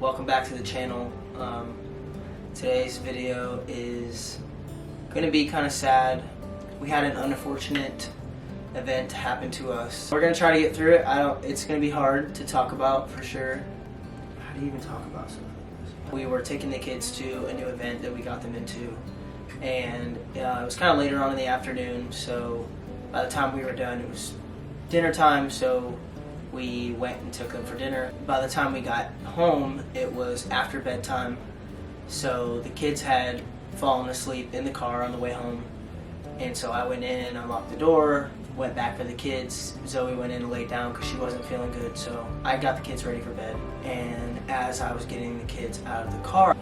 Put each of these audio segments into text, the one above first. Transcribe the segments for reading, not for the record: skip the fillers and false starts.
Welcome back to the channel. Today's video is going to be kind of sad. We had an unfortunate event happen to us. We're going to try to get through it. It's going to be hard to talk about for sure. How do you even talk about something like this? We were taking the kids to a new event that we got them into, and it was kind of later on in the afternoon, so by the time we were done it was dinner time, so we went and took them for dinner. By the time we got home, it was after bedtime, so the kids had fallen asleep in the car on the way home, and so I went in, unlocked the door, went back for the kids. Zoe went in and laid down because she wasn't feeling good, so I got the kids ready for bed. And as I was getting the kids out of the car,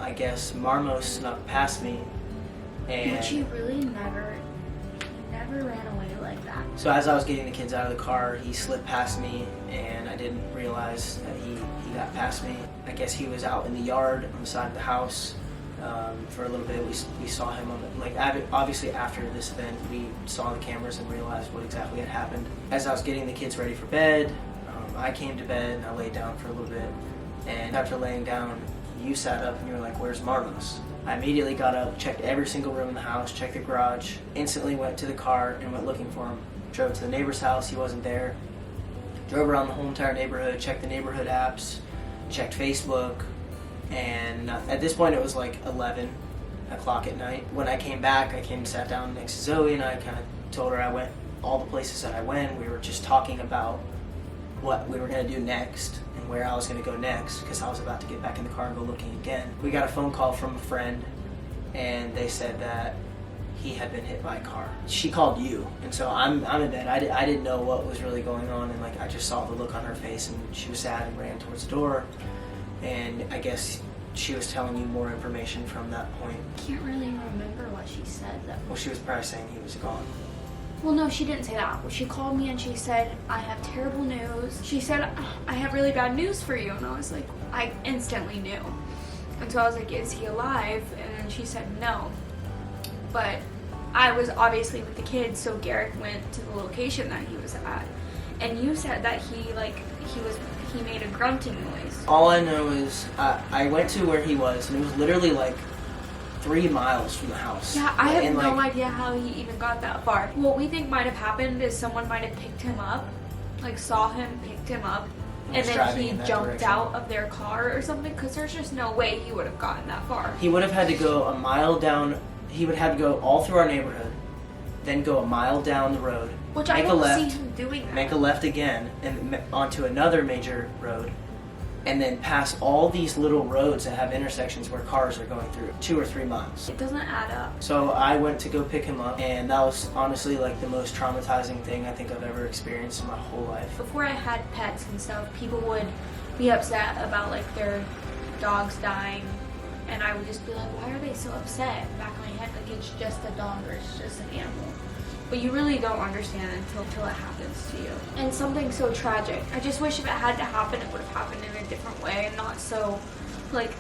I guess Marmos snuck past me, and But you really never ran away like that. so as I was getting the kids out of the car, he slipped past me, and I didn't realize that he got past me. I guess he was out in the yard on the side of the house for a little bit. We saw him on obviously after this event, we saw the cameras and realized what exactly had happened. As I was getting the kids ready for bed, I came to bed and I laid down for a little bit. And after laying down, you sat up and you were like, "Where's Marmos?" I immediately got up, checked every single room in the house, checked the garage, instantly went to the car and went looking for him. Drove to the neighbor's house, he wasn't there. Drove around the whole entire neighborhood, checked the neighborhood apps, checked Facebook, and at this point it was like 11 o'clock at night. When I came back, I came and sat down next to Zoe and I kind of told her I went all the places that I went. We were just talking about what we were going to do next and where I was going to go next, because I was about to get back in the car and go looking again. We got a phone call from a friend, and they said that he had been hit by a car. She called you, and so I'm in bed. I didn't know what was really going on, and I just saw the look on her face, and she was sad and ran towards the door. And I guess she was telling you more information from that point. I can't really remember what she said though. Well, she was probably saying he was gone. Well, no, she didn't say that. She called me and she said, "I have terrible news." She said, "I have really bad news for you." And I was like, I instantly knew. And so I was like, "Is he alive?" And then she said no. But I was obviously with the kids, so Garrett went to the location that he was at. And you said that he made a grunting noise. All I know is I went to where he was, and it was literally like 3 miles from the house. Yeah, I have no idea how he even got that far. What we think might have happened is someone might have picked him up, saw him, picked him up, and then he jumped out of their car or something, because there's just no way he would have gotten that far. He would have had to go a mile down. He would have to go all through our neighborhood, then go a mile down the road, Which I don't see him doing that. make a left again, and onto another major road, and then pass all these little roads that have intersections where cars are going through, 2 or 3 miles. It doesn't add up. So I went to go pick him up, and that was honestly like the most traumatizing thing I think I've ever experienced in my whole life. Before I had pets and stuff, people would be upset about their dogs dying, and I would just be like, "Why are they so upset?" Back in my head, it's just a dog or it's just an animal. But you really don't understand until it happens to you. And something so tragic. I just wish if it had to happen, it would have happened in a different way, and not so,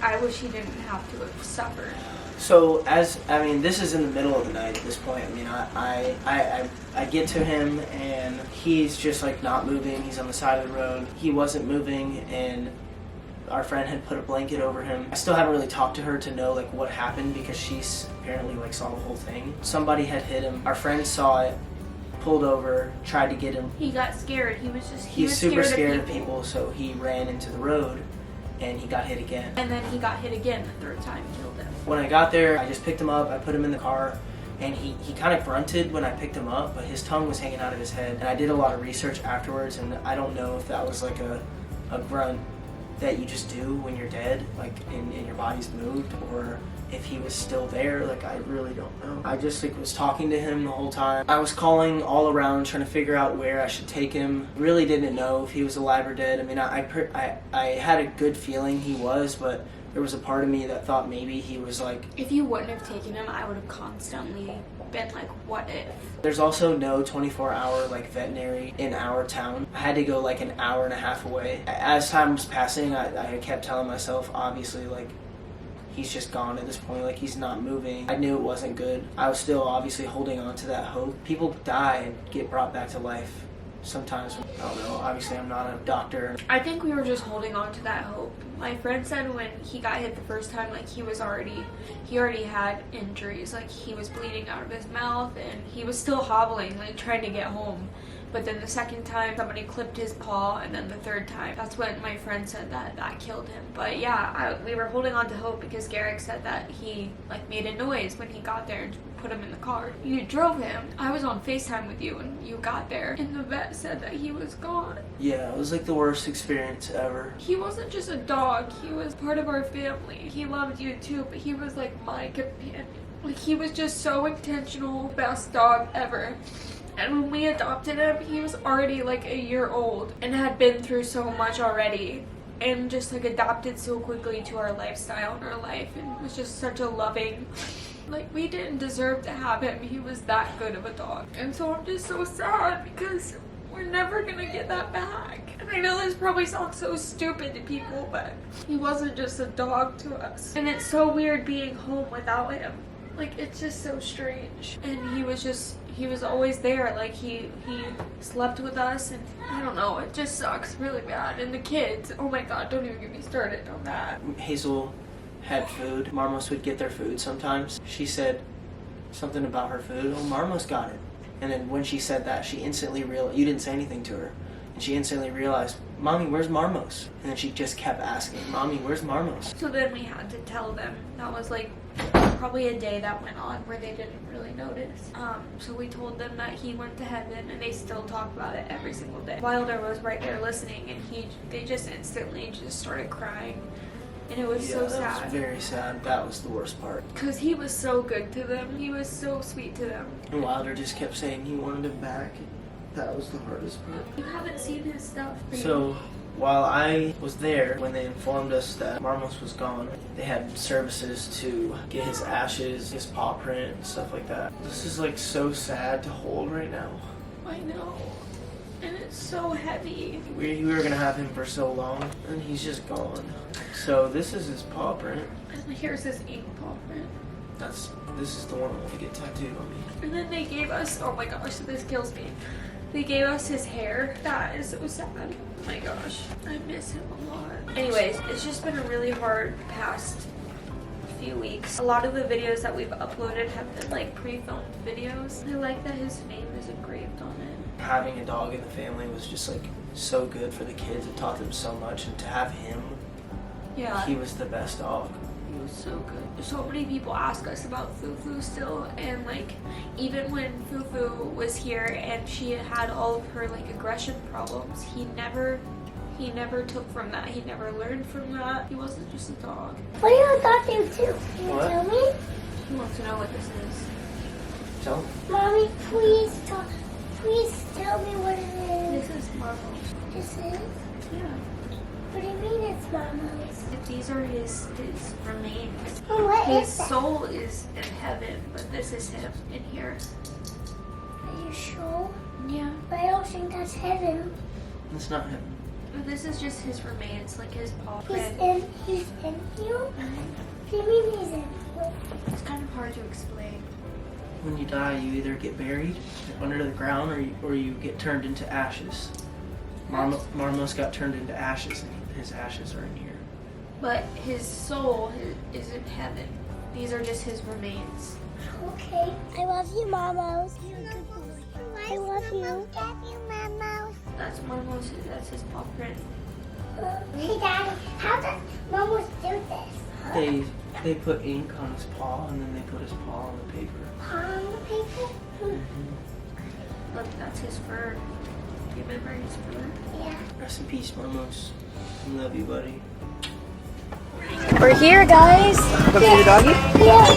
I wish he didn't have to have suffered. So this is in the middle of the night at this point. I get to him, and he's just not moving. He's on the side of the road. He wasn't moving, and our friend had put a blanket over him. I still haven't really talked to her to know what happened, because she's apparently saw the whole thing. Somebody had hit him. Our friend saw it, pulled over, tried to get him. He got scared. He's super scared of people, so he ran into the road and he got hit again. And then he got hit again the third time, killed him. When I got there, I just picked him up, I put him in the car, and he kind of grunted when I picked him up, but his tongue was hanging out of his head. And I did a lot of research afterwards, and I don't know if that was a grunt that you just do when you're dead, and your body's moved, or if he was still there. I really don't know. I just was talking to him the whole time. I was calling all around trying to figure out where I should take him. Really didn't know if he was alive or dead. I had a good feeling he was, but there was a part of me that thought maybe he was If you wouldn't have taken him, I would have constantly been what if? There's also no 24-hour veterinary in our town. I had to go an hour and a half away. As time was passing, I kept telling myself, obviously, he's just gone at this point. He's not moving. I knew it wasn't good. I was still obviously holding on to that hope. People die and get brought back to life sometimes, I don't know, obviously I'm not a doctor. I think we were just holding on to that hope. My friend said when he got hit the first time, like he already had injuries. Like he was bleeding out of his mouth and he was still hobbling, like trying to get home. But then the second time somebody clipped his paw, and then the third time, that's when my friend said that killed him. But yeah, we were holding on to hope because Garrick said that he like made a noise when he got there and put him in the car. You drove him. I was on FaceTime with you and you got there and the vet said that he was gone. Yeah, it was like the worst experience ever. He wasn't just a dog, he was part of our family. He loved you too, but he was like my companion. Like he was just so intentional, best dog ever. And when we adopted him, he was already like a year old and had been through so much already and just like adapted so quickly to our lifestyle and our life and was just such a loving, like we didn't deserve to have him. He was that good of a dog. And so I'm just so sad because we're never gonna get that back. And I know this probably sounds so stupid to people, but he wasn't just a dog to us. And it's so weird being home without him. Like it's just so strange. And he was always there. Like he slept with us and I don't know, it just sucks really bad. And the kids, oh my god, don't even get me started on that. Hazel had food. Marmos would get their food sometimes. She said something about her food. Oh, Marmos got it. And then when she said that, she instantly realized, you didn't say anything to her. And she instantly realized, Mommy, where's Marmos? And then she just kept asking, Mommy, where's Marmos? So then we had to tell them. That was like probably a day that went on where they didn't really notice. So we told them that he went to heaven and they still talk about it every single day. Wilder was right there listening and they just instantly just started crying. And it was so sad. That was very sad. That was the worst part. Because he was so good to them. He was so sweet to them. And Wilder just kept saying he wanted him back. That was the hardest part. You haven't seen his stuff. So while I was there, when they informed us that Marmos was gone, they had services to get his ashes, his paw print, and stuff like that. This is like so sad to hold right now. I know. And it's so heavy. We were gonna have him for so long, and he's just gone. So this is his paw print. And here's his ink paw print. This is the one I want to get tattooed on me. And then they gave us, oh my gosh, this kills me. They gave us his hair. That is so sad. Oh my gosh, I miss him a lot. Anyways, it's just been a really hard past few weeks. A lot of the videos that we've uploaded have been like pre-filmed videos. I like that his name is engraved on it. Having a dog in the family was just like so good for the kids. It taught them so much, and to have him, yeah, he was the best dog. He was so good. So many people ask us about Fufu still, and like even when Fufu was here and she had all of her like aggression problems, he never took from that. He never learned from that. He wasn't just a dog. What do you thought you too? Can you What? tell me? He wants to know what this is. Tell him. Mommy, please tell me what it is. This is Marmos. This is? Yeah. What do you mean it's Mama's? These are his remains. Oh, what His is that? soul is in heaven, but this is him in here. Are you sure? Yeah. But I don't think that's heaven. It's not him. But this is just his remains, like his paw He's print. in you? What do you mean he's in you? It's kind of hard to explain. When you die, you either get buried under the ground or you get turned into ashes. Marmos got turned into ashes, and his ashes are in here. But his soul is in heaven. These are just his remains. Okay. I love you, Mamos. You're a good boy. I love you. Love you, Mamos. That's Marmos. That's his paw print. Hey, Daddy, how does Mamos do this? They put ink on his paw, and then they put his paw on the paper. On the paper? Look, that's his fur. Do you remember his fur? Yeah. Rest in peace, Marmos. I love you, buddy. We're here, guys. Come here, doggy. Yeah.